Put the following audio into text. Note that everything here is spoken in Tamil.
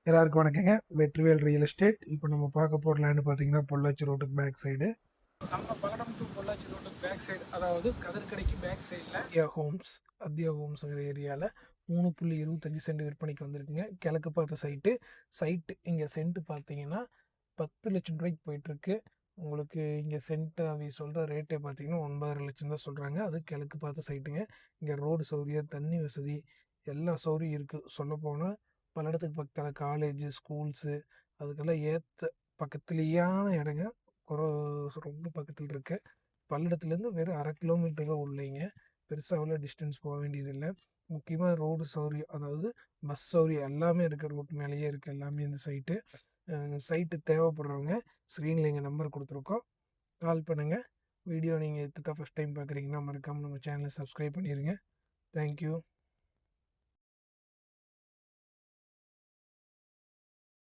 எல்லாருக்கும் வணக்கங்க. Vetrivel real estate. இப்போ நம்ம பார்க்க போகிற லேண்டு பார்த்தீங்கன்னா பொள்ளாச்சி ரோட்டுக்கு பேக் சைடு. நம்ம பல்லடம் டு பொள்ளாச்சி ரோட்டுக்கு பேக் சைடு, அதாவது கதிர்கடைக்கு பேக் சைடில் அத்தியா ஹோம்ஸுங்கிற ஏரியாவில் 3.25 சென்ட் விற்பனைக்கு வந்திருக்குங்க. கிழக்கு பார்த்த சைட்டு இங்கே சென்ட் பார்த்தீங்கன்னா 10 லட்சம் ரூபாய்க்கு போயிட்டுருக்கு. உங்களுக்கு இங்கே சென்ட் அவி சொல்கிற ரேட்டே பார்த்தீங்கன்னா 9.5 லட்சம் தான் சொல்கிறாங்க. அது கிழக்கு பார்த்த சைட்டுங்க. இங்கே ரோடு சௌகரியம், தண்ணி வசதி, எல்லா சௌகரியம் இருக்குது. சொல்லப்போனால் பல்லடத்துக்கு பக்கத்தில் காலேஜு, ஸ்கூல்ஸு அதுக்கெல்லாம் ஏற்ற பக்கத்துலேயான இடங்க. ஒரு ரொம்ப பக்கத்தில் இருக்கு. பல்லடத்துலேருந்து வெறும் 1/2 கிலோமீட்டர் தான் உள்ளேங்க. பெருசாக அவ்வளோ டிஸ்டன்ஸ் போக வேண்டியதில்லை. முக்கியமாக ரோடு சௌகரியம், அதாவது பஸ் சௌகரியம் எல்லாமே இருக்குது. ரோட்டு மேலேயே இருக்குது எல்லாமே இந்த சைட்டு தேவைப்படுறவங்க ஸ்க்ரீனில் எங்கள் நம்பர் கொடுத்துருக்கோம், கால் பண்ணுங்கள். வீடியோ நீங்கள் இப்போ தான் ஃபஸ்ட் டைம் பார்க்குறீங்கன்னா மறக்காமல் நம்ம சேனலை சப்ஸ்கிரைப் பண்ணிடுங்க. தேங்க்யூ.